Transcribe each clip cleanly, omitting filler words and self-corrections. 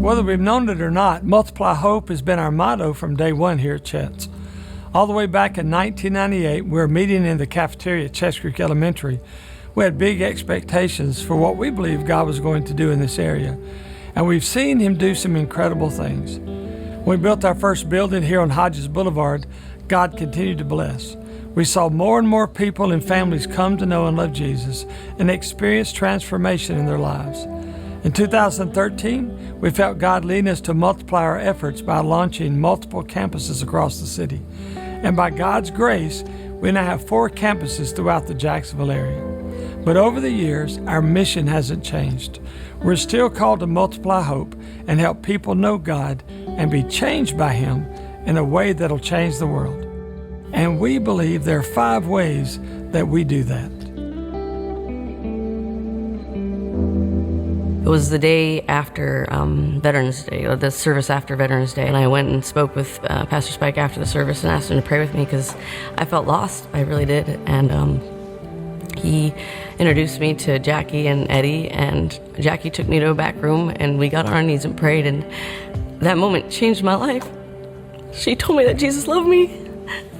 Whether we've known it or not, Multiply Hope has been our motto from day one here at Chets. All the way back in 1998, we were meeting in the cafeteria at Chets Creek Elementary. We had big expectations for what we believed God was going to do in this area, and we've seen Him do some incredible things. When we built our first building here on Hodges Boulevard, God continued to bless. We saw more and more people and families come to know and love Jesus and experience transformation in their lives. In 2013, we felt God leading us to multiply our efforts by launching multiple campuses across the city. And by God's grace, we now have 4 campuses throughout the Jacksonville area. But over the years, our mission hasn't changed. We're still called to multiply hope and help people know God and be changed by Him in a way that'll change the world. And we believe there are 5 ways that we do that. It was the day after Veterans Day, or the service after Veterans Day, and I went and spoke with Pastor Spike after the service and asked him to pray with me because I felt lost. I really did. And he introduced me to Jackie and Eddie, and Jackie took me to a back room, and we got on our knees and prayed, and that moment changed my life. She told me that Jesus loved me,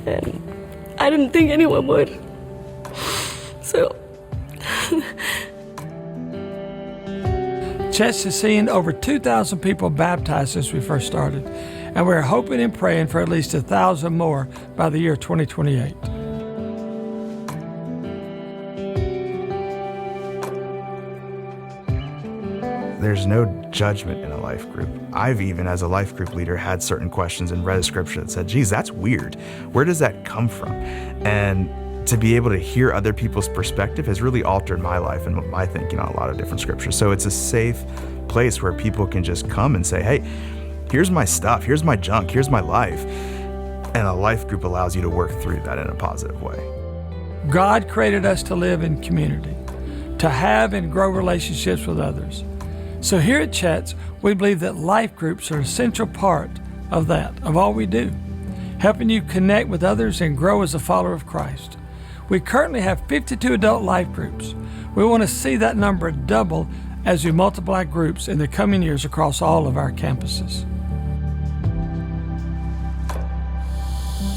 and I didn't think anyone would. So... Chets has seen over 2,000 people baptized since we first started, and we're hoping and praying for at least 1,000 more by the year 2028. There's no judgment in a life group. I've even, as a life group leader, had certain questions and read a scripture that said, geez, that's weird. Where does that come from? And to be able to hear other people's perspective has really altered my life and my thinking on a lot of different scriptures. So it's a safe place where people can just come and say, hey, here's my stuff, here's my junk, here's my life. And a life group allows you to work through that in a positive way. God created us to live in community, to have and grow relationships with others. So here at Chets, we believe that life groups are an essential part of that, of all we do, helping you connect with others and grow as a follower of Christ. We currently have 52 adult life groups. We want to see that number double as we multiply groups in the coming years across all of our campuses.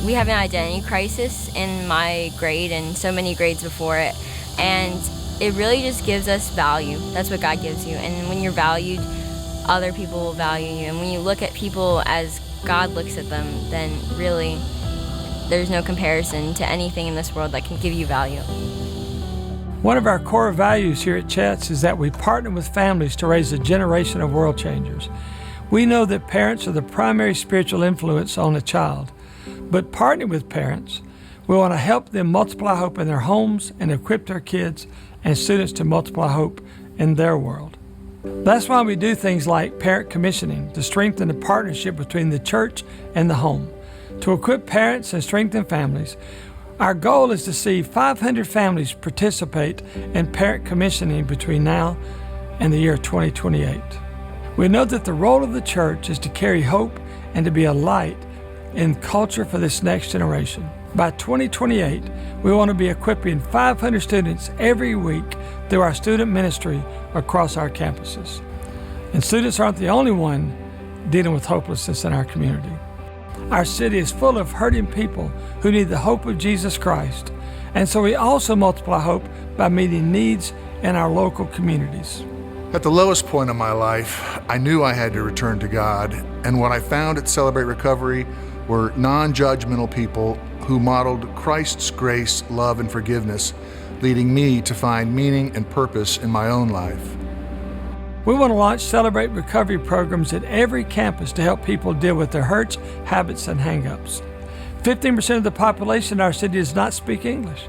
We have an identity crisis in my grade and so many grades before it, and it really just gives us value. That's what God gives you, and when you're valued, other people will value you, and when you look at people as God looks at them, then really there's no comparison to anything in this world that can give you value. One of our core values here at Chets is that we partner with families to raise a generation of world changers. We know that parents are the primary spiritual influence on a child, but partnering with parents, we want to help them multiply hope in their homes and equip their kids and students to multiply hope in their world. That's why we do things like parent commissioning to strengthen the partnership between the church and the home. To equip parents and strengthen families, our goal is to see 500 families participate in parent commissioning between now and the year 2028. We know that the role of the church is to carry hope and to be a light in culture for this next generation. By 2028, we want to be equipping 500 students every week through our student ministry across our campuses. And students aren't the only one dealing with hopelessness in our community. Our city is full of hurting people who need the hope of Jesus Christ. And so we also multiply hope by meeting needs in our local communities. At the lowest point of my life, I knew I had to return to God. And what I found at Celebrate Recovery were non-judgmental people who modeled Christ's grace, love, and forgiveness, leading me to find meaning and purpose in my own life. We want to launch Celebrate Recovery programs at every campus to help people deal with their hurts, habits, and hang-ups. 15% of the population in our city does not speak English.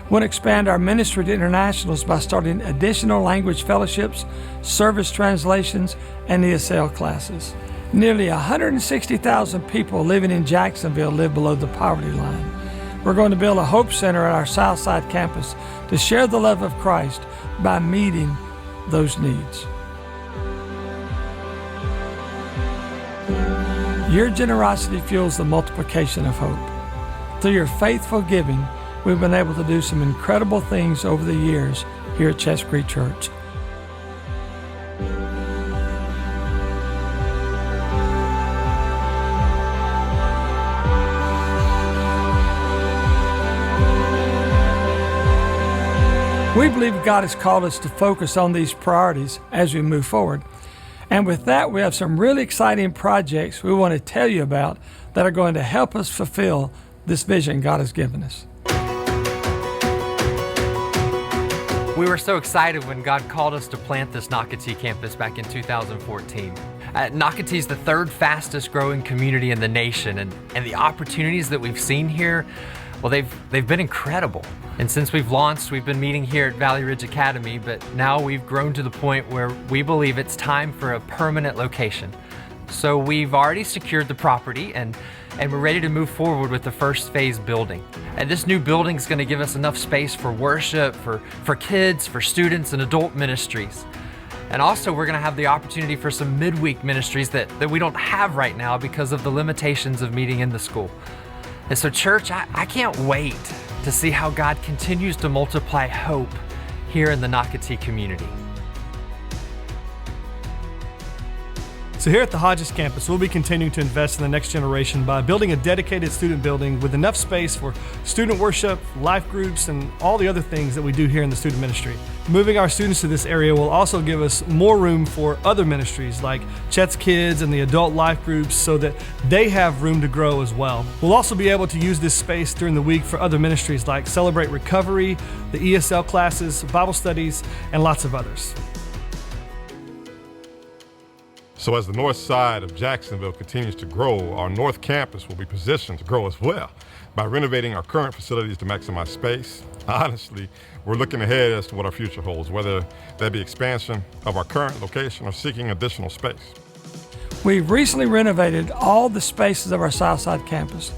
We want to expand our ministry to internationals by starting additional language fellowships, service translations, and ESL classes. Nearly 160,000 people living in Jacksonville live below the poverty line. We're going to build a Hope Center at our Southside campus to share the love of Christ by meeting those needs. Your generosity fuels the multiplication of hope. Through your faithful giving, we've been able to do some incredible things over the years here at Chets Creek Church. We believe God has called us to focus on these priorities as we move forward. And with that, we have some really exciting projects we want to tell you about that are going to help us fulfill this vision God has given us. We were so excited when God called us to plant this Nocatee campus back in 2014. Nocatee is the third fastest growing community in the nation, and the opportunities that we've seen here, well, they've been incredible. And since we've launched, we've been meeting here at Valley Ridge Academy, but now we've grown to the point where we believe it's time for a permanent location. So we've already secured the property and we're ready to move forward with the first phase building. And this new building is going to give us enough space for worship, for kids, for students, and adult ministries. And also we're going to have the opportunity for some midweek ministries that we don't have right now because of the limitations of meeting in the school. And so church, I can't wait to see how God continues to multiply hope here in the Nocatee community. So here at the Hodges campus, we'll be continuing to invest in the next generation by building a dedicated student building with enough space for student worship, life groups, and all the other things that we do here in the student ministry. Moving our students to this area will also give us more room for other ministries like Chets Kids and the adult life groups so that they have room to grow as well. We'll also be able to use this space during the week for other ministries like Celebrate Recovery, the ESL classes, Bible studies, and lots of others. So as the north side of Jacksonville continues to grow, our north campus will be positioned to grow as well by renovating our current facilities to maximize space. Honestly, we're looking ahead as to what our future holds, whether that be expansion of our current location or seeking additional space. We've recently renovated all the spaces of our Southside campus.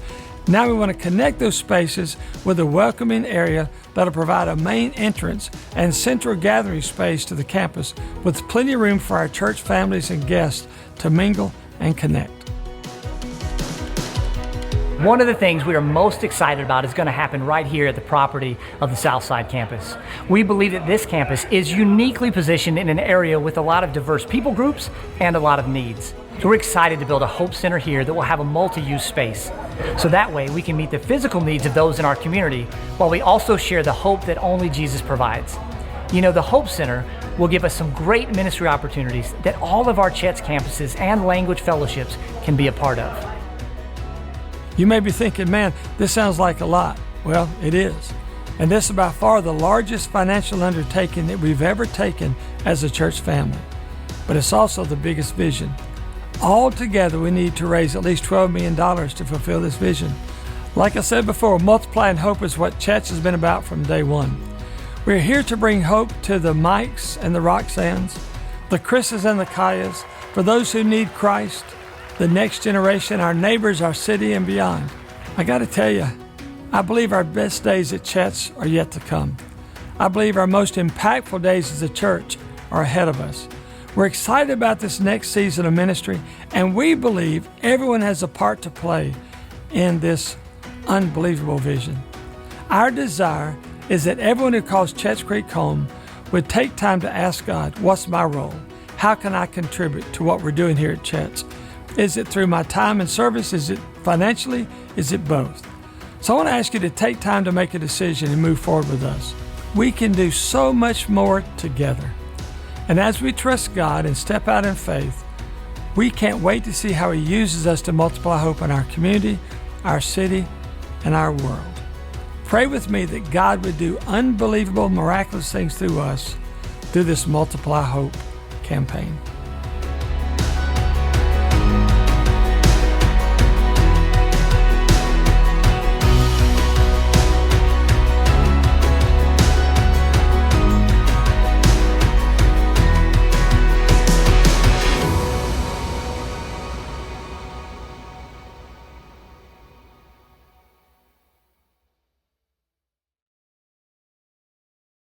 Now we want to connect those spaces with a welcoming area that'll provide a main entrance and central gathering space to the campus with plenty of room for our church families and guests to mingle and connect. One of the things we are most excited about is going to happen right here at the property of the Southside campus. We believe that this campus is uniquely positioned in an area with a lot of diverse people groups and a lot of needs. So we're excited to build a Hope Center here that will have a multi-use space. So that way we can meet the physical needs of those in our community while we also share the hope that only Jesus provides. You know, the Hope Center will give us some great ministry opportunities that all of our Chets campuses and language fellowships can be a part of. You may be thinking, man, this sounds like a lot. Well, it is. And this is by far the largest financial undertaking that we've ever taken as a church family. But it's also the biggest vision. All together, we need to raise at least $12 million to fulfill this vision. Like I said before, multiplying hope is what Chets has been about from day one. We're here to bring hope to the Mikes and the Roxannes, the Chris's and the Kayas, for those who need Christ, the next generation, our neighbors, our city, and beyond. I got to tell you, I believe our best days at Chets are yet to come. I believe our most impactful days as a church are ahead of us. We're excited about this next season of ministry, and we believe everyone has a part to play in this unbelievable vision. Our desire is that everyone who calls Chets Creek home would take time to ask God, what's my role? How can I contribute to what we're doing here at Chets? Is it through my time and service? Is it financially? Is it both? So I want to ask you to take time to make a decision and move forward with us. We can do so much more together. And as we trust God and step out in faith, we can't wait to see how He uses us to multiply hope in our community, our city, and our world. Pray with me that God would do unbelievable, miraculous things through us through this Multiply Hope campaign.